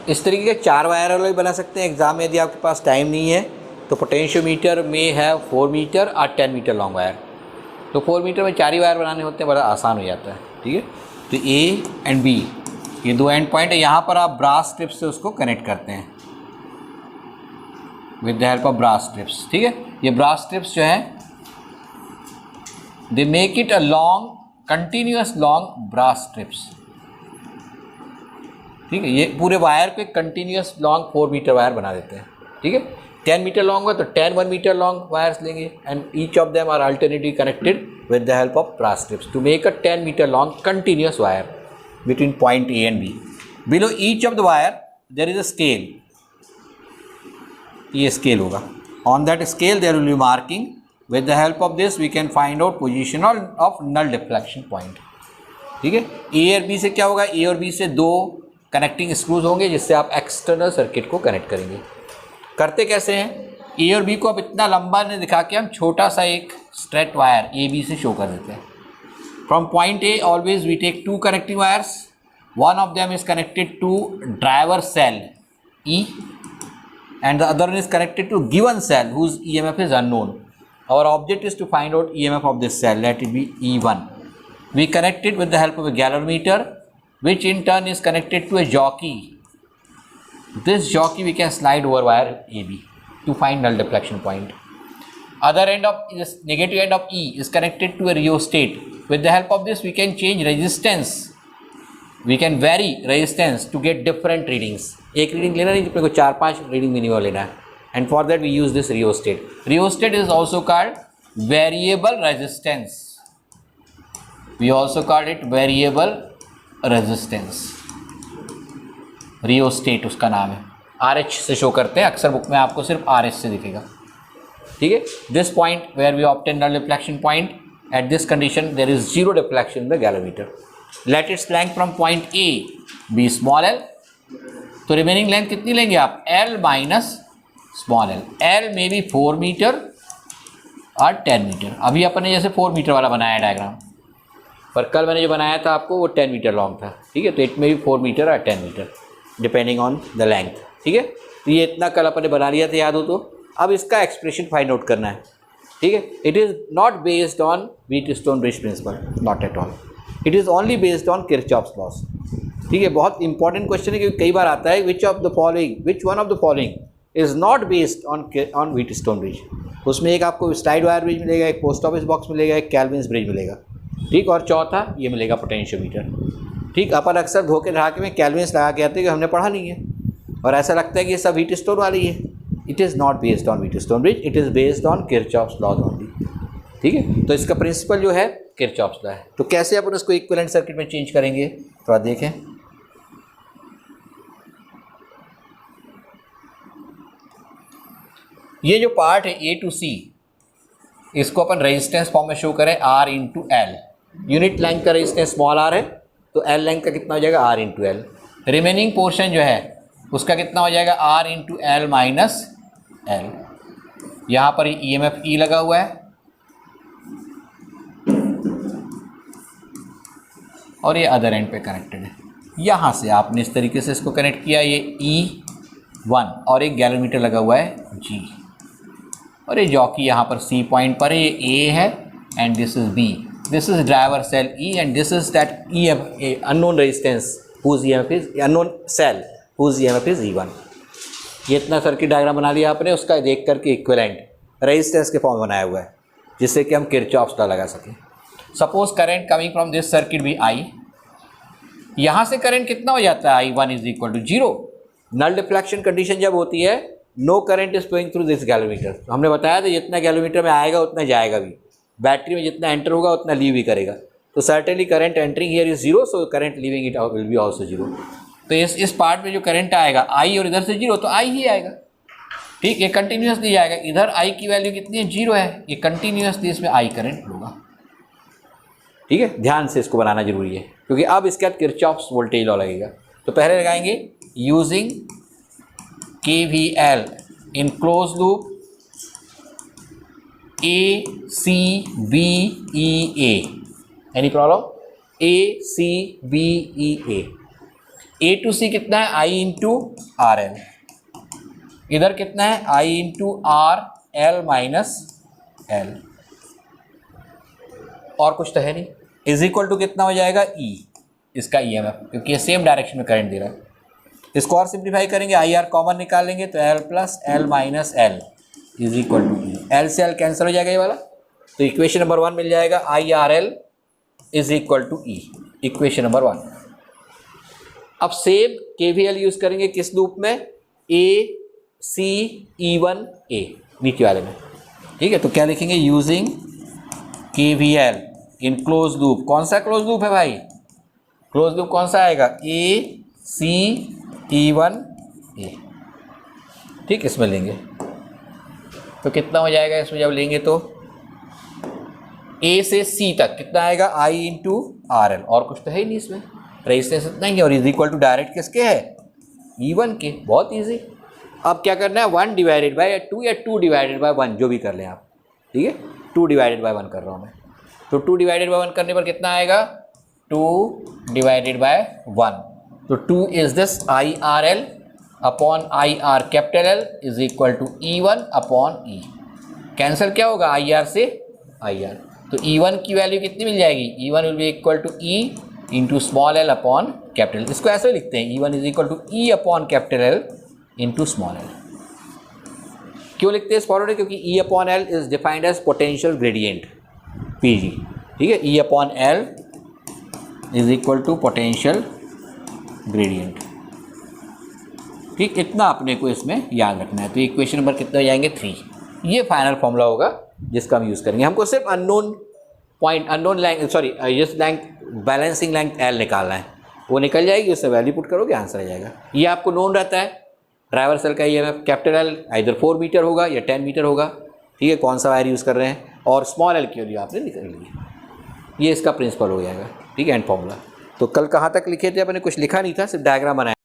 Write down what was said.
इस तरीके के 4 वायर वाले भी बना सकते हैं एग्ज़ाम में, यदि आपके पास टाइम नहीं है तो। पोटेंशियोमीटर में है 4 मीटर और 10 मीटर लॉन्ग वायर, तो 4 मीटर में 4 ही वायर बनाने होते हैं, बड़ा आसान हो जाता है। ठीक है, तो ए एंड बी ये 2 एंड पॉइंट है, यहाँ पर आप ब्रास स्ट्रिप्स से उसको कनेक्ट करते हैं with the help of brass strips. ठीक है, ये ब्रास स्ट्रिप्स जो है they make it a long continuous long brass strips. ठीक है, ये पूरे वायर को एक कंटिन्यूअस लॉन्ग 4 मीटर वायर बना देते हैं। ठीक है, 10 मीटर लॉन्ग है तो 10 1 मीटर लॉन्ग वायर्स लेंगे and each of them are alternately connected with the help of brass strips to make a 10 metre long continuous wire between point A and B. Below each of the wire there is a scale. ये scale होगा. On that scale there will be marking. With the help of this we can find out position of null deflection point. ठीक है, A और B से क्या होगा, A और B से 2 कनेक्टिंग स्क्रूज होंगे जिससे आप एक्सटर्नल सर्किट को कनेक्ट करेंगे। करते कैसे हैं, A और B को अब इतना लंबा नहीं दिखा के हम छोटा सा एक स्ट्रेट वायर A B से शो कर देते हैं। From point A always we take 2 connecting wires. One of them is connected to driver cell E and the other one is connected to given cell whose EMF is unknown. Our object is to find out EMF of this cell, let it be E1. We connect it with the help of a galvanometer which in turn is connected to a jockey. This jockey we can slide over wire AB to find null deflection point. Other end of this negative end of E is connected to a rheostat. With the help of this we can change resistance, we can vary resistance to get different readings. एक reading लेना नहीं, अपने को 4-5 reading minimum लेना है, and for that we use this rheostat. Rheostat is also called variable resistance. We also call it variable resistance. Rheostat उसका नाम है, RH से शो करते हैं, अक्सर बुक में आपको सिर्फ RH से दिखेगा। ठीक है, this point where we obtain null deflection point. At this condition there is 0 deflection in the galvanometer. Let its length from point A be small l. तो remaining length कितनी लेंगे आप, L minus small l. L may be 4 metre और 10 metre. अभी अपन ने जैसे 4 metre वाला बनाया डायग्राम, पर कल मैंने जो बनाया था आपको वो 10 मीटर लॉन्ग था। ठीक है, तो इट में भी 4 मीटर और 10 metre depending on the length. ठीक है, तो ये इतना कल अपन ने बना लिया था, याद हो तो। अब इसका एक्सप्रेशन फाइंड आउट करना है। ठीक है, it is not based on Wheatstone bridge principle, not at all, it is only based on Kirchhoff's laws. ठीक है, बहुत इंपॉर्टेंट क्वेश्चन है क्योंकि कई बार आता है which one of the following is not based on Wheatstone-bridge. उसमें एक आपको स्लाइड वायर ब्रिज मिलेगा, एक पोस्ट ऑफिस बॉक्स मिलेगा, एक कैल्विन्स ब्रिज मिलेगा। ठीक, और चौथा ये मिलेगा पोटेंशियोमीटर। ठीक, अपन अक्सर धोखे ढाके में कैल्विन्स लगा के आते हैं कि हमने पढ़ा नहीं है और ऐसा लगता है कि ये सब व्हीटस्टोन वाली है। It is not based on Wheatstone bridge, it is based on Kirchhoff's laws only. ठीक है, तो इसका प्रिंसिपल जो है Kirchhoff's law है। तो कैसे अपन उसको इक्विवेलेंट सर्किट में चेंज करेंगे, थोड़ा देखें। ये जो पार्ट है A to C, इसको अपन रेजिस्टेंस फॉर्म में शो करें R into L. Unit length का रेजिस्टेंस स्मॉल r है तो L लेंथ का कितना हो जाएगा, R into L. Remaining portion जो है उसका कितना हो जाएगा, R into L minus L. यहाँ पर EMF E लगा हुआ है और ये अदर एंड पे कनेक्टेड है। यहाँ से आपने इस तरीके से इसको कनेक्ट किया, ये E1 और एक गैलोमीटर लगा हुआ है G, और ये जॉकी यहाँ पर C पॉइंट पर है, ये A है and this is B, this is driver cell E and this is that EMF unknown resistance whose EMF is unknown cell whose EMF is E1। ये इतना सर्किट डायग्राम बना लिया आपने, उसका देख करके इक्विवेलेंट रेजिस्टेंस के फॉर्म बनाया हुआ है जिससे कि हम किरचॉफ्स लॉ लगा सकें। Suppose current coming from this circuit भी I, यहाँ से करंट कितना हो जाता है, I1 is equal to 0। Null deflection condition जब होती है, no current is flowing through this galvanometer. हमने बताया था जितना गैलोमीटर में आएगा उतना जाएगा भी, बैटरी में जितना एंटर होगा उतना लीव भी करेगा। तो certainly current entering here is 0, so current leaving it will be also 0। तो इस पार्ट में जो करंट आएगा I और इधर से 0, तो I ही आएगा। ठीक, ये कंटिन्यूसली जाएगा, इधर I की वैल्यू कितनी है, 0 है, ये कंटिन्यूसली इसमें I करंट होगा। ठीक है, ध्यान से इसको बनाना जरूरी है क्योंकि अब इसके बाद किरचॉफ्स वोल्टेज लॉ लगेगा। तो पहले लगाएंगे using KVL in close loop ACBEA। Any problem, ACBEA। A to C कितना है, आई इंटू आर एल, इधर कितना है, I into R L minus L, और कुछ तो है नहीं, इज इक्वल टू कितना हो जाएगा, ई, इसका ई एम एफ, क्योंकि ये सेम डायरेक्शन में करंट दे रहा है। इसको और सिंप्लीफाई करेंगे, आई आर कॉमन निकालेंगे तो L plus L minus L is equal to E, L से एल कैंसिल हो जाएगा ये वाला, तो इक्वेशन नंबर 1 मिल जाएगा, I R L is equal to E, equation number 1। अब सेम केवीएल यूज करेंगे किस लूप में, ए सी ई वन ए, नीचे वाले में, ठीक है। तो क्या लिखेंगे, यूजिंग केवीएल इन क्लोज लूप, कौन सा क्लोज लूप है भाई, क्लोज लूप कौन सा आएगा, ए सी ई वन ए, ठीक, इसमें लेंगे तो कितना हो जाएगा, इसमें जब लेंगे तो ए से सी तक कितना आएगा, आई इंटू आर एल, और कुछ तो है ही नहीं इसमें, रेजिस्टेंस इतना ही है, और इज इक्वल टू डायरेक्ट किसके है, ई वन के, बहुत ईजी। अब क्या करना है, 1 डिवाइडेड बाय 2 या 2 डिवाइडेड बाय 1, जो भी कर लें आप, ठीक है, 2 डिवाइडेड बाय 1 कर रहा हूँ मैं, तो 2 डिवाइडेड बाय 1 करने पर कितना आएगा, 2 डिवाइडेड बाय 1, तो 2 is this I R L upon I R capital L is equal to E one upon E, cancel क्या होगा, आई आर से आई आर, तो ई वन की वैल्यू कितनी मिल जाएगी, E one will be equal to E into small L upon capital L, इसको ऐसे लिखते हैं, E one is equal to E upon capital L into small L. क्यों लिखते हैं इस फॉर्मूले, क्योंकि E upon L is defined as potential gradient P G, ठीक है, E upon L is equal to potential gradient, ठीक, इतना अपने को इसमें याद रखना है। तो इक्वेशन नंबर कितने हो जाएंगे, 3, ये फाइनल फॉर्मूला होगा जिसका हम यूज़ करेंगे। हमको सिर्फ unknown point, unknown length, sorry जिस लेंथ बैलेंसिंग लेंथ एल निकालना है, वो निकल जाएगी, उससे वैल्यू पुट करोगे आंसर आ जाएगा। ये आपको नोन रहता है, ड्राइवर सेल का EMF कैपिटल एल इधर 4 मीटर होगा या 10 मीटर होगा, ठीक है, कौन सा वायर यूज़ कर रहे हैं, और स्मॉल एल की वैल्यू आपने निकल ली, ये इसका प्रिंसिपल हो जाएगा, ठीक है, एंड फॉर्मूला। तो कल कहाँ तक लिखे थे अपने, कुछ लिखा नहीं था, सिर्फ डायग्राम बनाया।